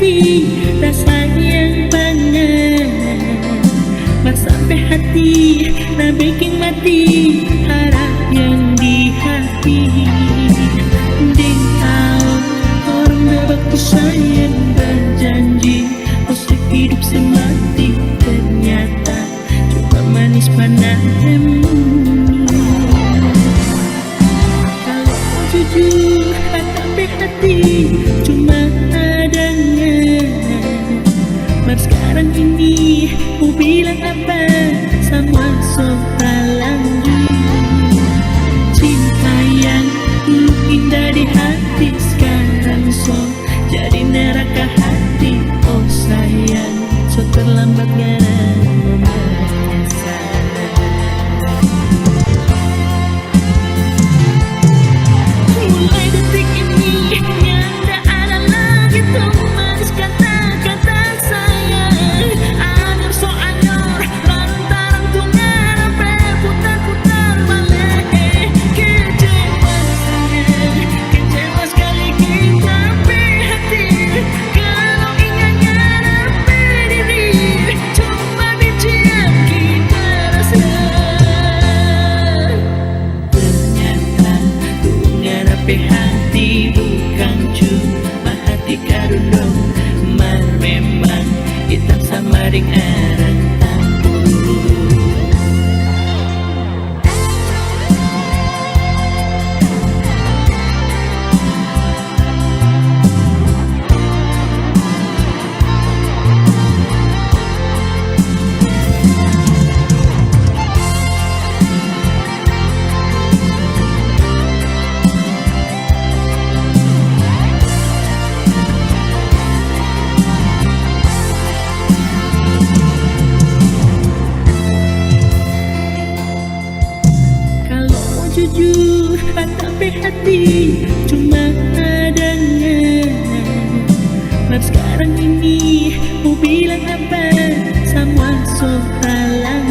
hati, rasa yang banget mas sampai hati, nah bikin mati harap yang di hati. Ding tahu orang berbakti sayang berjanji usik hidup semati, ternyata cuma manis panahmu. Kalau jujur tapi hati cuma adanya mas sekarang ini mau bilang apa sama seorang cinta yang dulu indah di hati sekarang so jadi neraka hati. Oh sayang, so terlambat karena menyesal. Mulai detik ini nyanda ada lagi tuh manis kata-kata sayang. Anyor so anyor lantaran tuh ngarepe putar-putar balik. Kecewa sayang, kecewa sekali kita hati. Kalau ingin ngarepe diri cuma benci yang kita rasa. Ternyata tuh ngarepe hati bukan cuma hati karundong, mar memang hitam sama ring arang tampuru. Kalau mau jujur tapi hati cuma adanya mas sekarang ini mau bilang apa sama seorang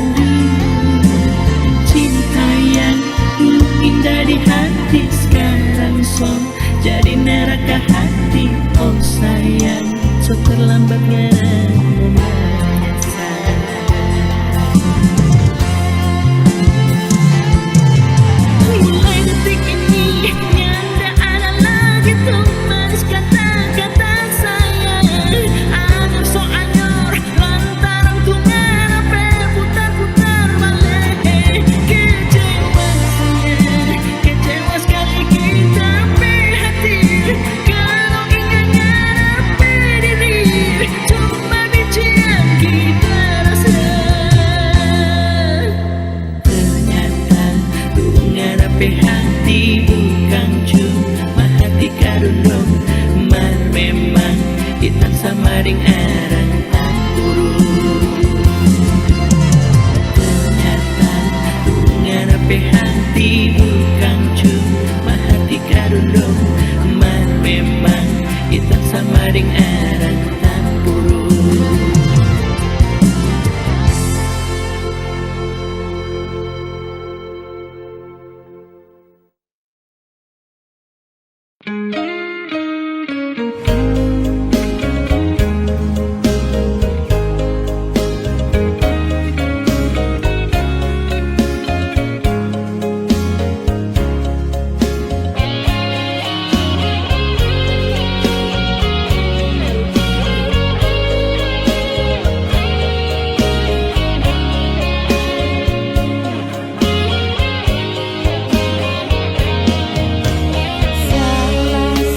cinta yang dulu indah di hati sekarang so jadi neraka hati. Oh sayang, so terlambat karena menyesal. Mulai detik ini nyanda ada lagi tuh manis kata-kata sayang. Anyor so anyor lantaran tuh ngarepe putar-putar balik. Kecewa sayang, kecewa sekali kita hati. Kalau ingin ngarepe diri cuma benci yang kita rasa. Ternyata tuh ngarepe hati bukan cuma hati karundong, mar memang hitam sama ring arang tampuru. Ternyata tuh ngarepe hati bukan cuma hati karundong, mar memang hitam sama ring arang tampuru. Salah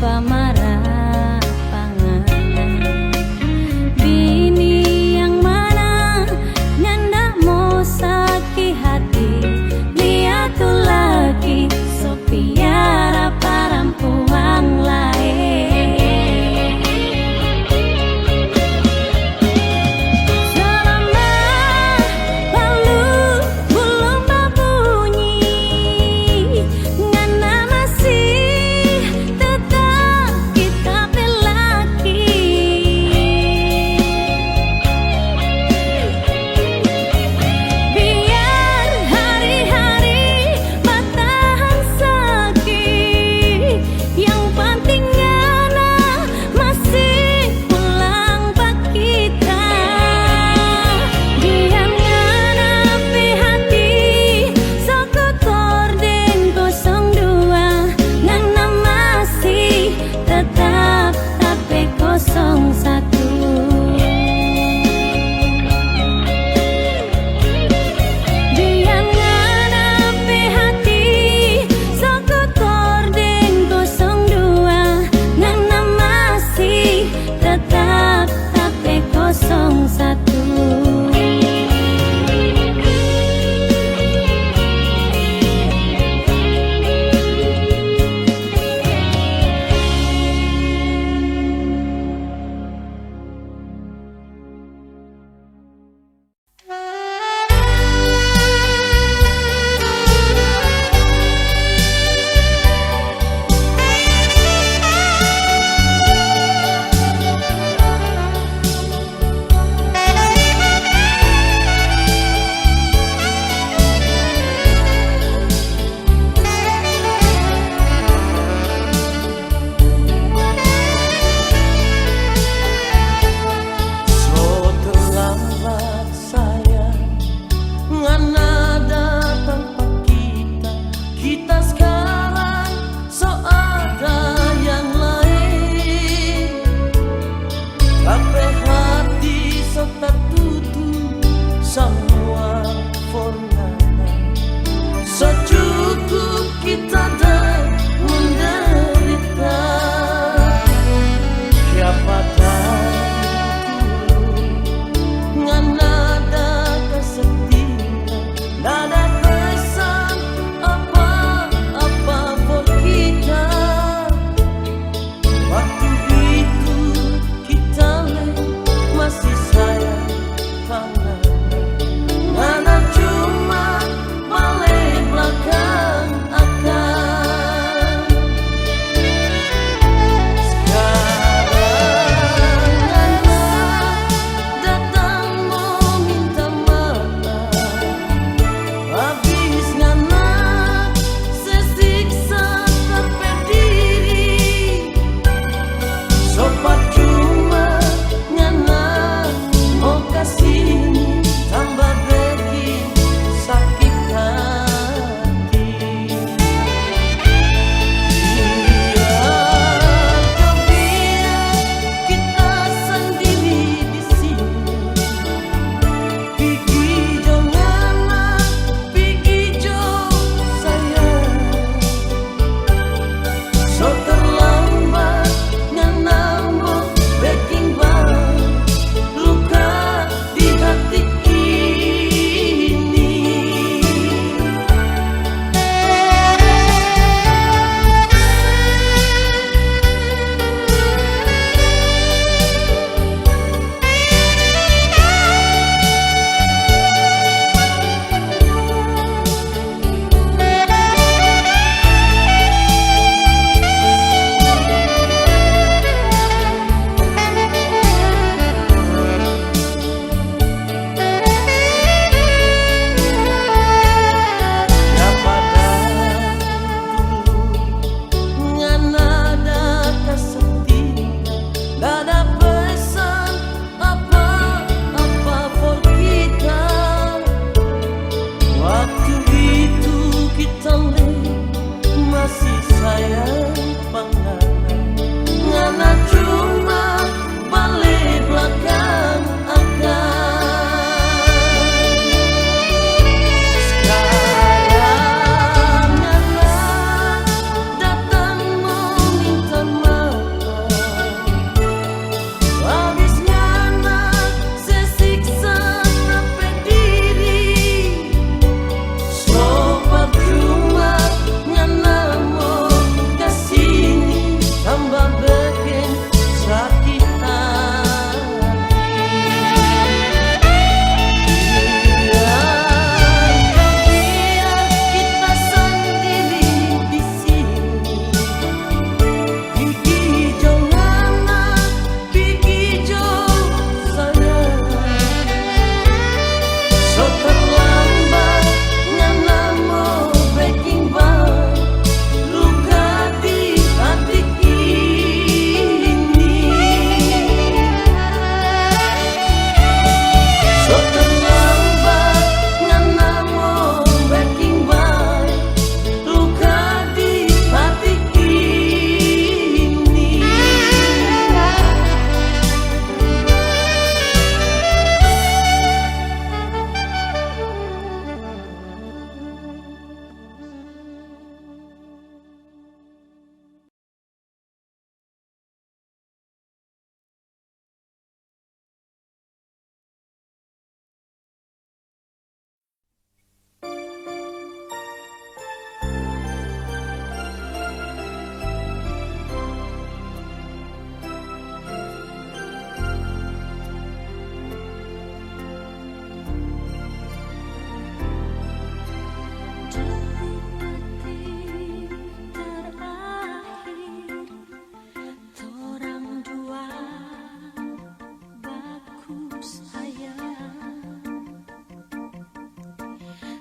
pamarah pangan. Bini yang mana nyanda mau sakit hati, lihat tuh lagi Sopiara perempuan lain. Selama lalu belum berbunyi, ngana masih tetap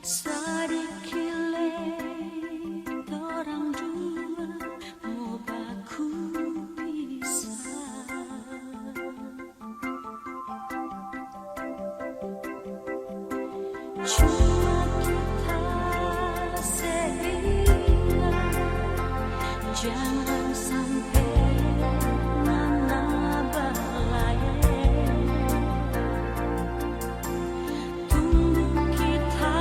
Sadikile orang dua mau baku bisa. Cuma kita seilah, jangan sampai nana berlayar. Tunggu kita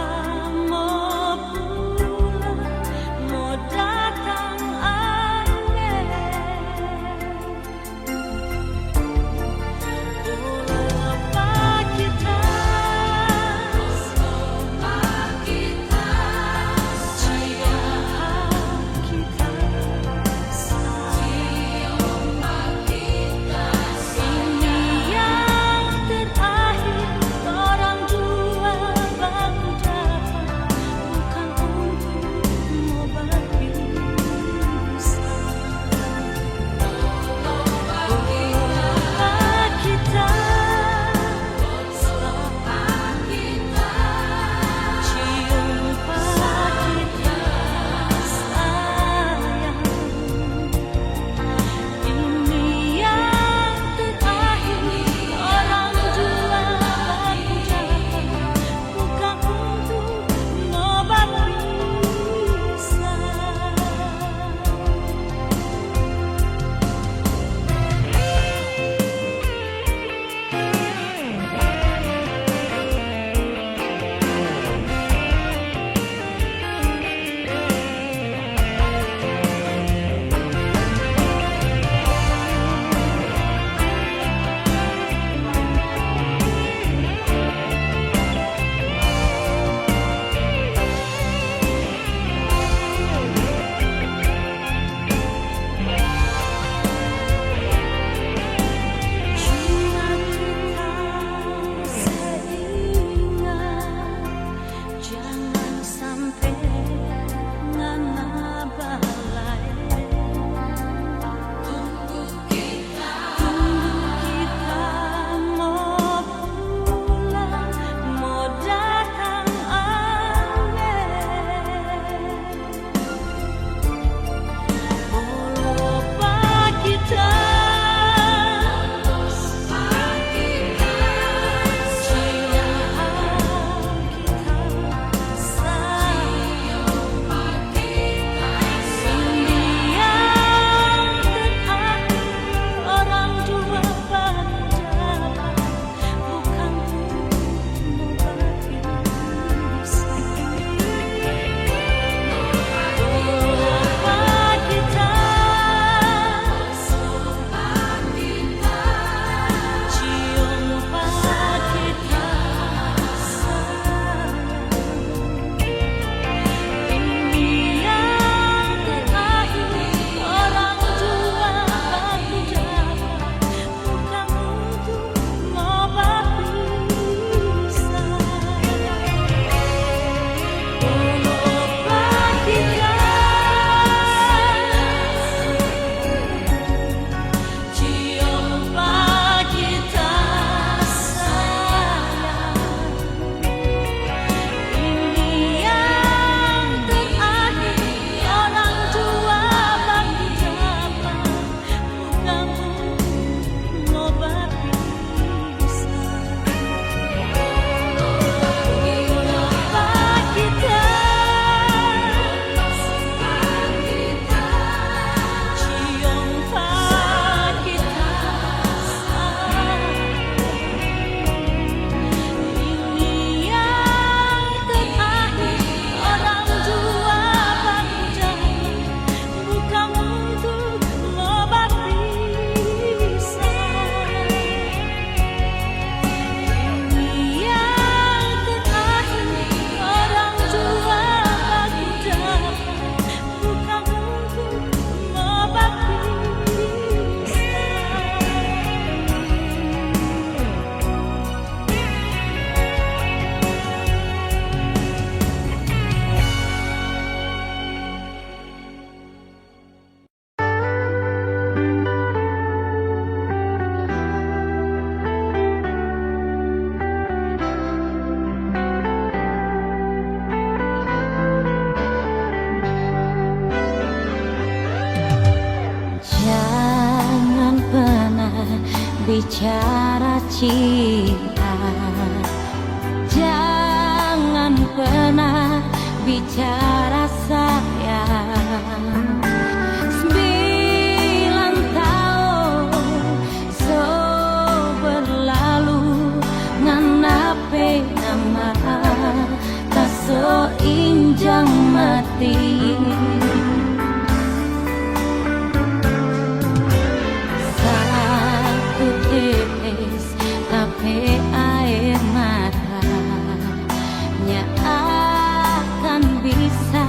bicara cinta, jangan pernah bicara sayang. 9 tahun so berlalu nganape nama tak so injang mati. Satu tetes tapi air mata nya akan bisa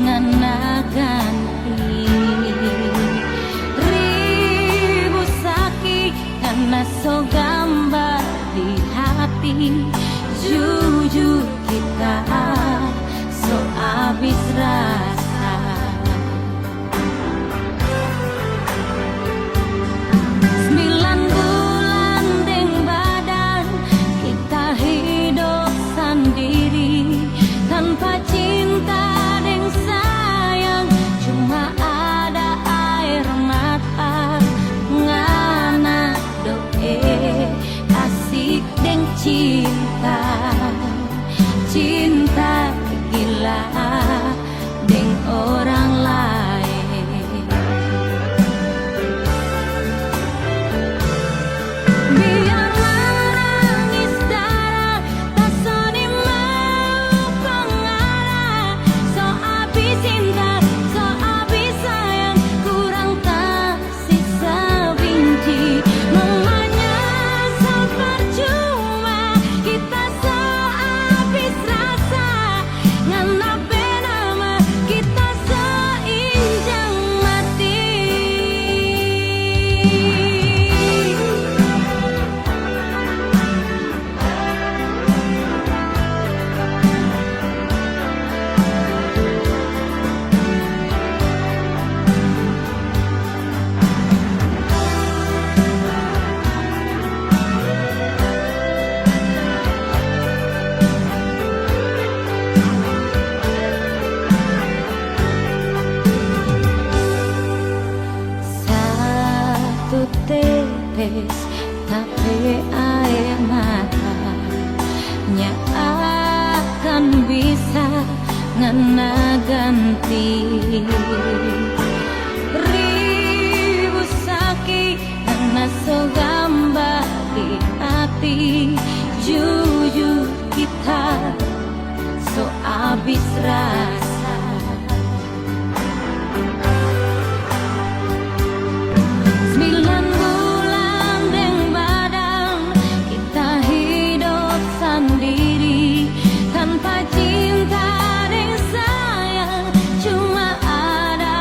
ngana ganti ribu sakit karena so gambar di hati. Jujur kita so abis rasa. 9 bulan deng badan kita hidup sendiri tanpa cinta deng sayang, cuma ada air mata ngana doe asik deng cinta. Cinta gila deng orang lain. Biar menangis darah tak soni mau pengarah. So abis cinta, so abis sayang, kurang tak sisa benci. Mamanya so percuma kita so abis rasa. Nganape nama kita so injang mati. Satu tetes tapi air mata nya akan bisa ngena ganti ribu sakit karena so gambar di hati. Jujur kita so abis rasa. 9 bulan deng badan kita hidup sendiri tanpa cinta deng sayang, cuma ada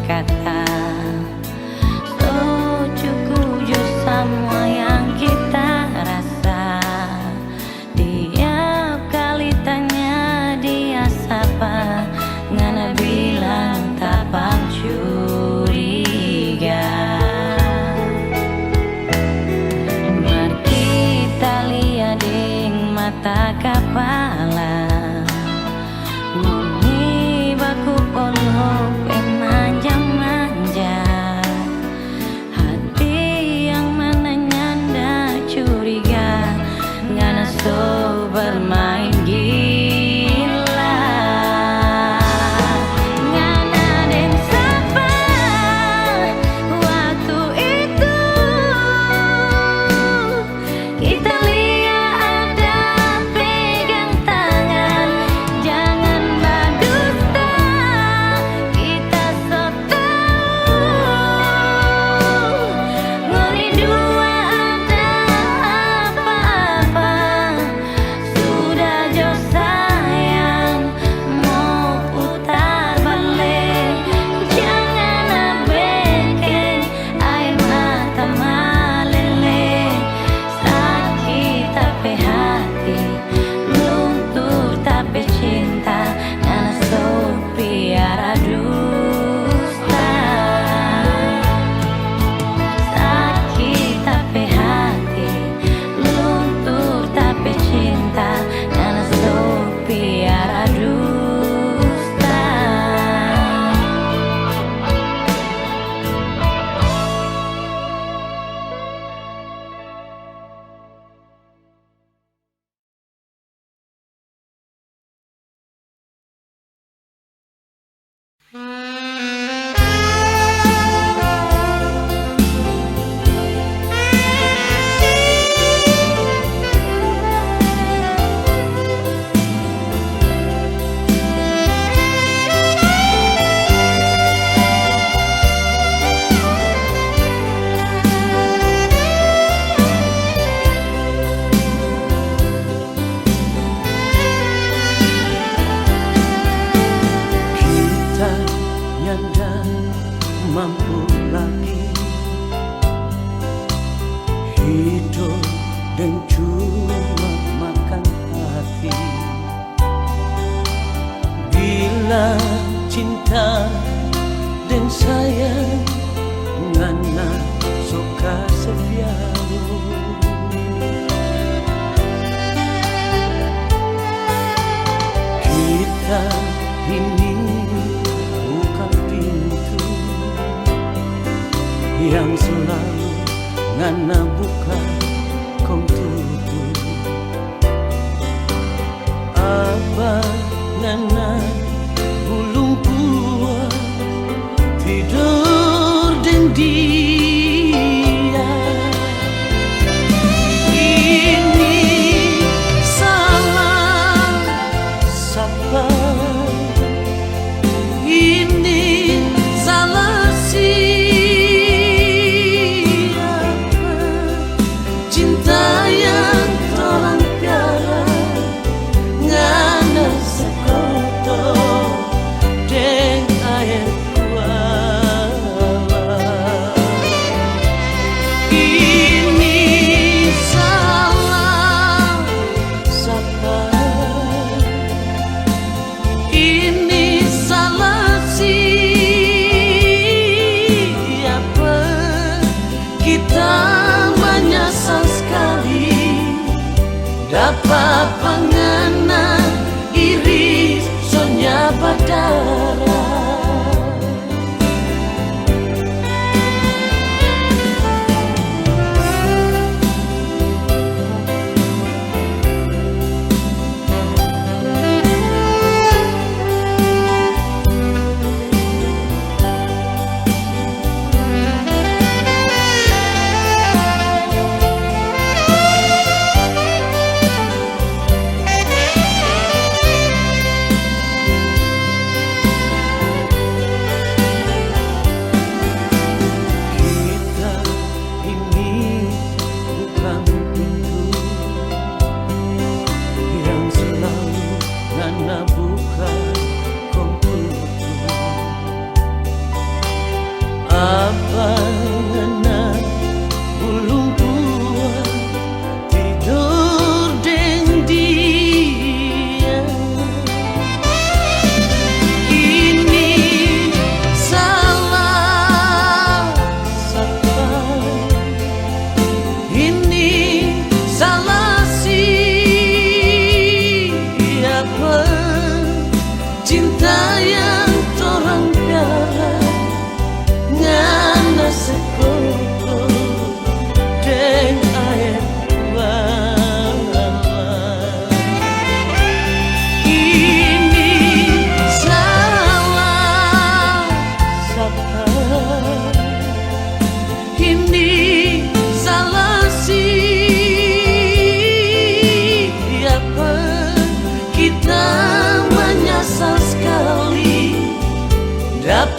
kata. So cukup semua yang kita rasa. Tiap kali tanya dia sapa, ngana bilang tapang curiga. Mari kita lihat ding mata kepala, ngoni baku polok manja-manja. Hati yang mana nyanda curiga, ngana so bermain gila. Ngana den sapa waktu itu, kita lihat ada pegang tangan. Jangan berdusta, kita so tahu ngoni dua ada apa-apa. Sudah jo sayang mau putar balik, jangan abaikan air mata meleleh. Sakit tapi hati, luntur tapi cinta, ngana so piara dusta. Sakit tapi hati, luntur tapi cinta, ngana so piara dusta. Kita nyanda mampu lagi hidup dan cuma makan hati. Bila cinta dan sayang ngana suka seviaru. Kita ini bukan pintu yang selalu ngana buka kau tutup. Apa ngana belum puas tidur dan dia. Ini salah siapa? Ini salah siapa? Cinta yang tolong piara ngana sekotor deng air kuala. Ini salah siapa? Ini salah siapa? Kita menyesal sekali dapat pengena iri sonya badara.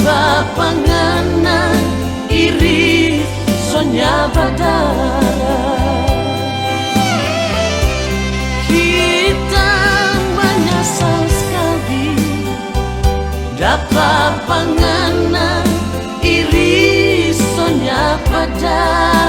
dapat pengenang iri sonya badara. Kita menyesal sekali dapat pengenang iri sonya badara.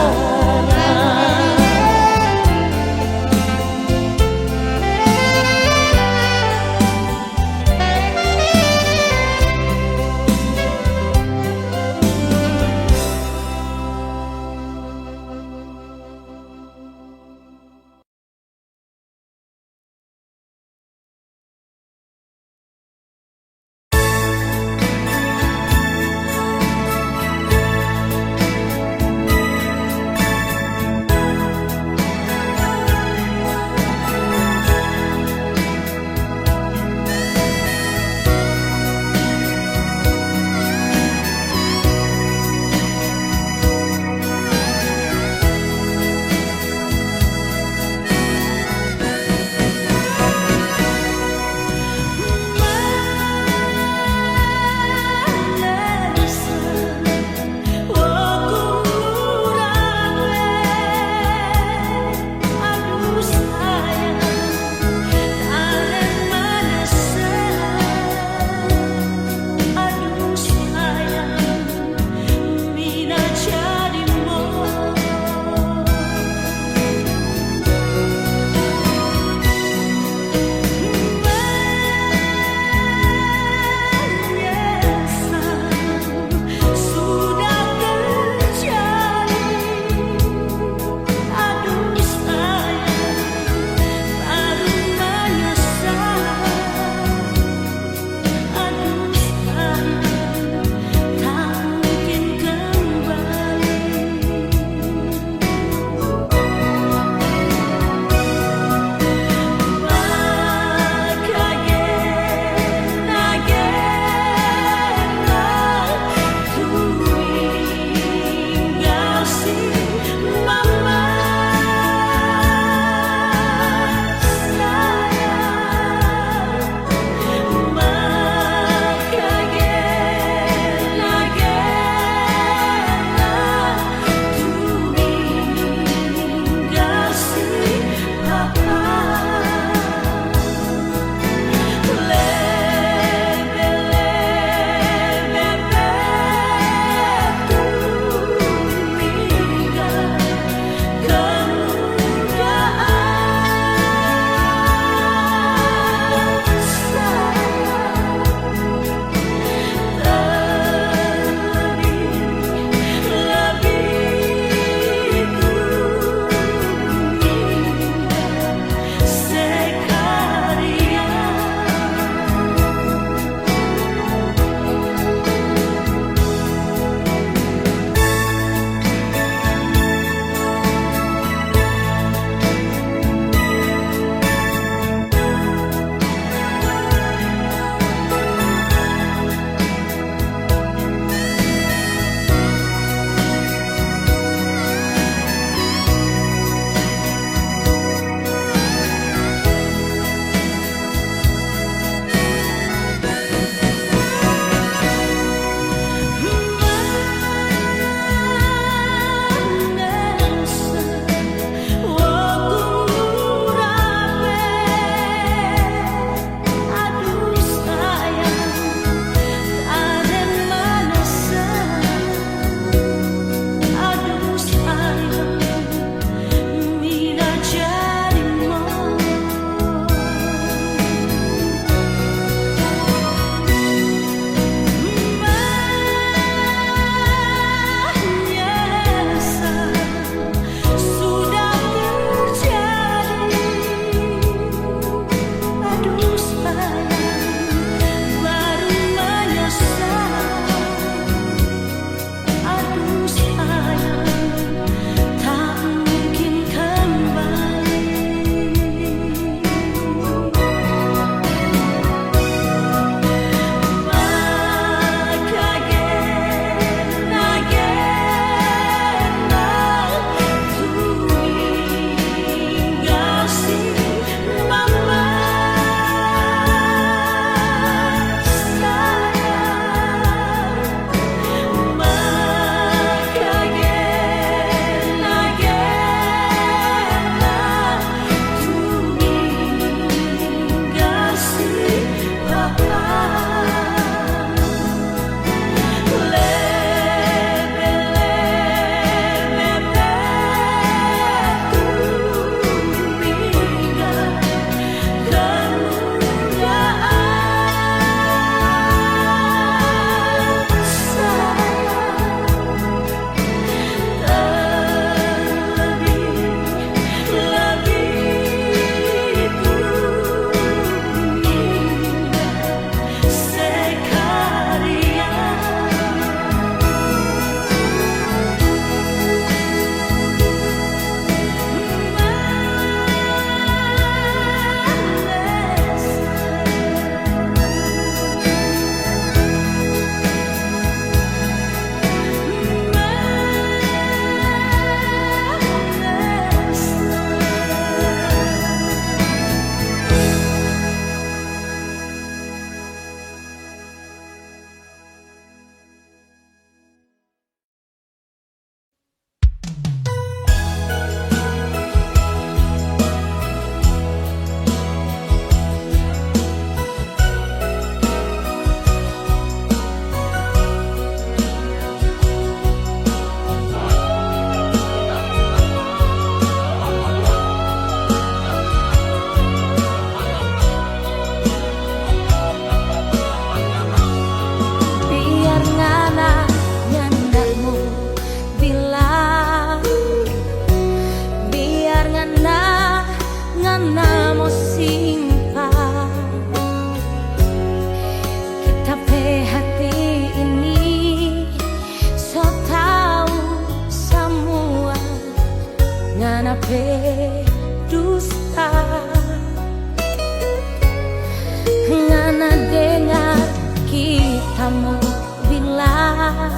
Kamu bilang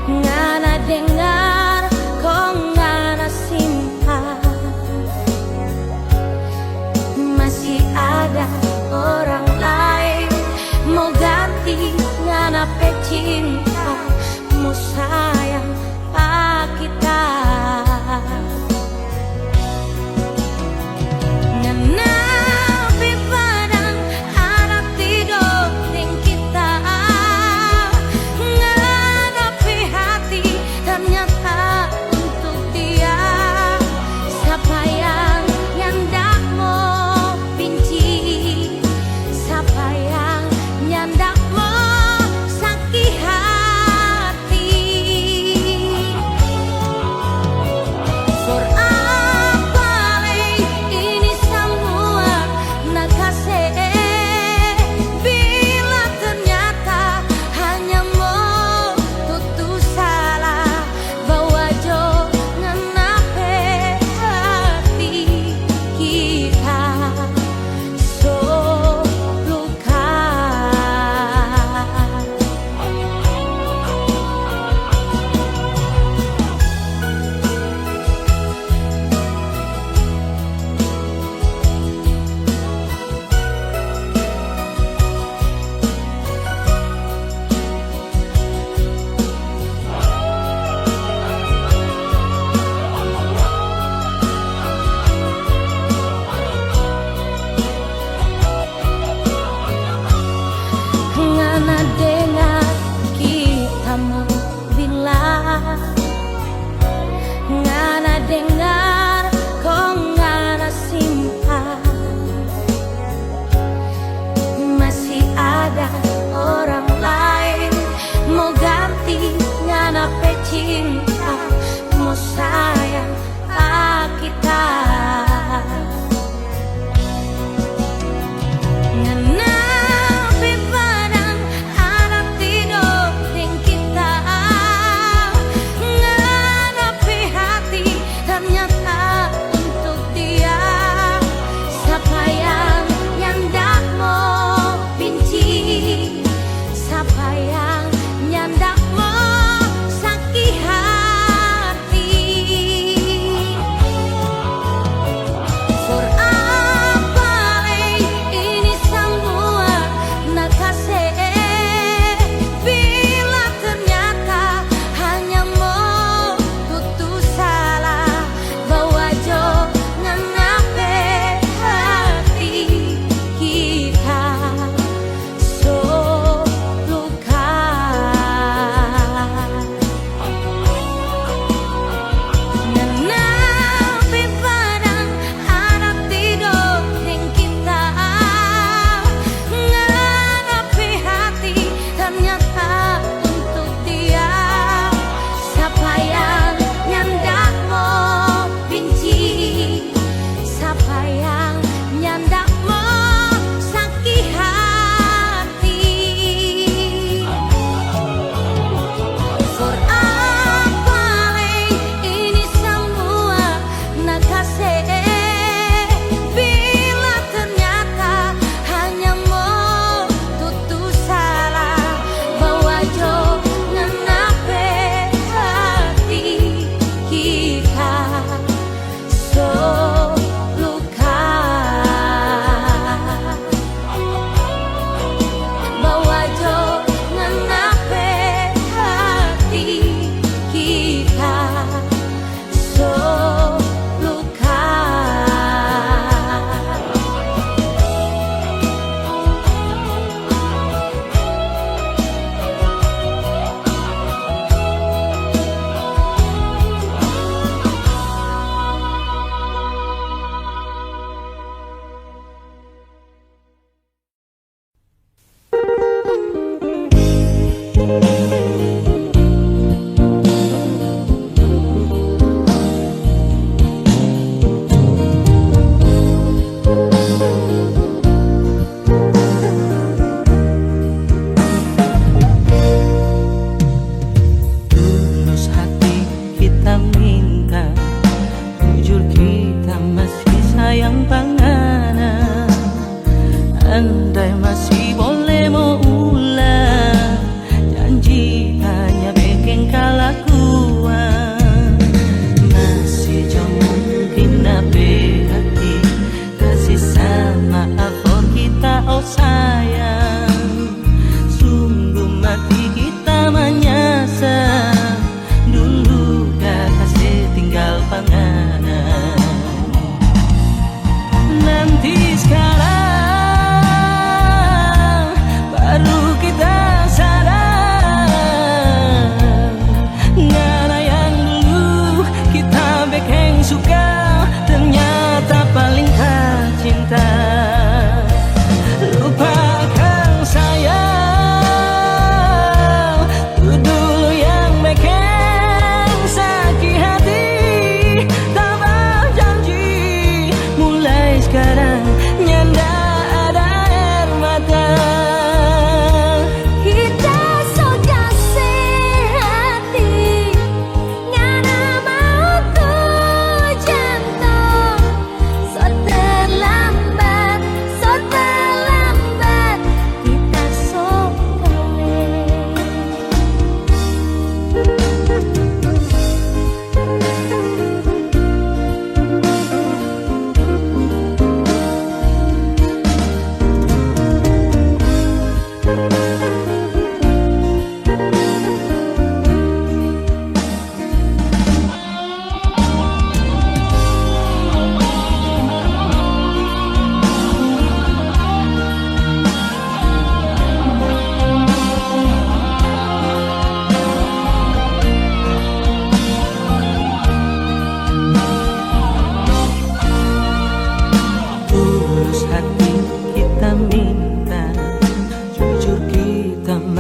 ngana dengar, kok ngana simpan, masih ada orang lain mau ganti ngana pe cinta, mau sayang pak kita. Ngana pe padang ada tiga ting kita, ngana pe hati ternyata untuk dia. Siapa yang ndak mau benci, siapa yang ndak mau sakit hati. For apa ini semua nak kasih, bila ternyata hanya mau tutur salah, bawa jo ngenape hati kita so luka. Ngana dengar kita mau bilang, ngana dengar, kok ngana simpan, masih ada orang lain mau ganti ngana pe cinta, mau sayang pak kita. Ngana pe padang ada tiga ting kita, ngana pe hati ternyata untuk dia. Siapa yang ndak mau benci, siapa yang ndak mau sakit hati. For apa ini semua nak kasih, bila ternyata hanya mau tutur salah, bawa jo ngenape hati kita so luka. Ngana pe padang ada tiga ting kita, ngana pe hati ternyata untuk dia. Siapa yang ndak mau benci, siapa yang ndak mau sakit hati. For apa ini semua nak kasih, bila ternyata hanya mau tutur salah, bawa jo ngenape hati kita so luka.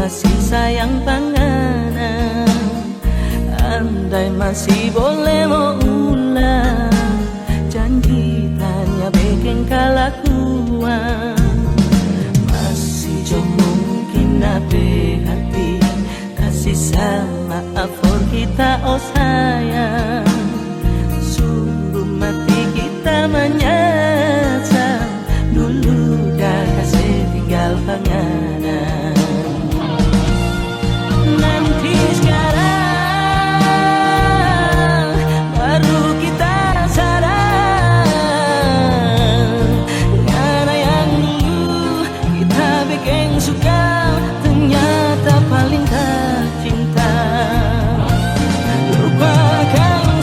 masih sayang panganan. Andai masih boleh mau ulang, janji tanya bikin kelakuan. Masih jo mungkin nabe hati kasih sama for kita oh sayang. Suruh mati kita menyesal, dulu dah kasih tinggal panganan. Nanti sekarang baru kita sadar, ngana yang dulu kita bikin suka ternyata paling tak cinta. Lupakan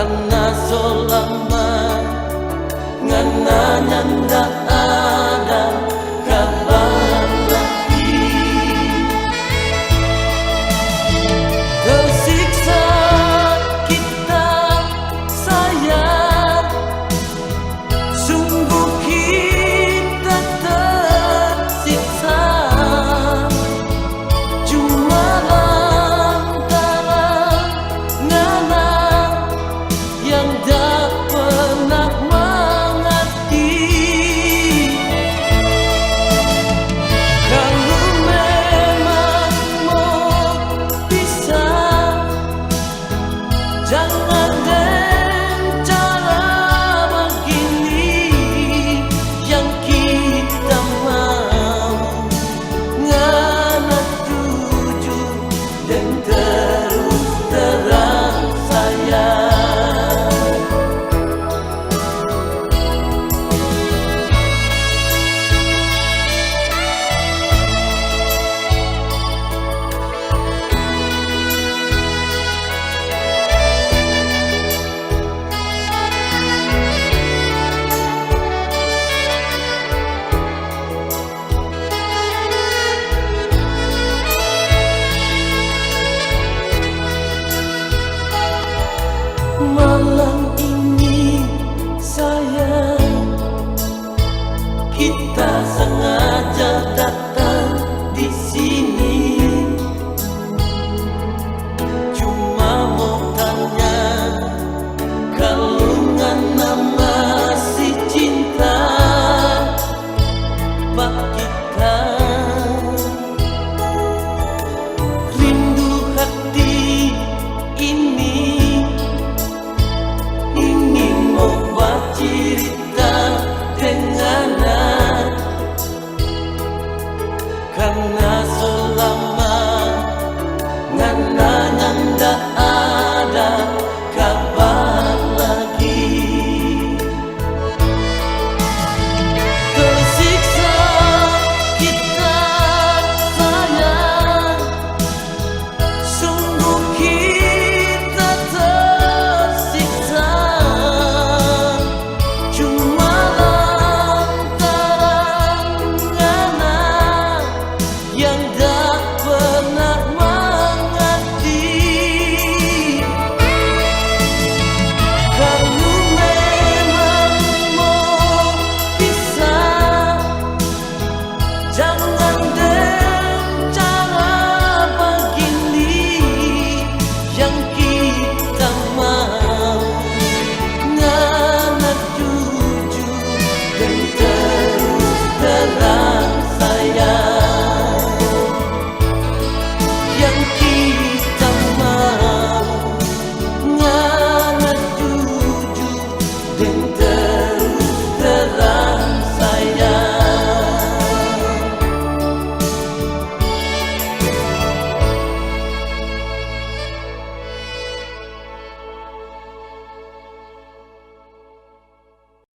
karena selama ngana nanda ada kabar lagi. Tersiksa kita sayang, sungguh kita tersiksa. Cuma lantaran ngana yang tak pernah mengerti. Kalau memang mau pisah, jangan dengan cara begini. Yang kita mau ngana tuju dan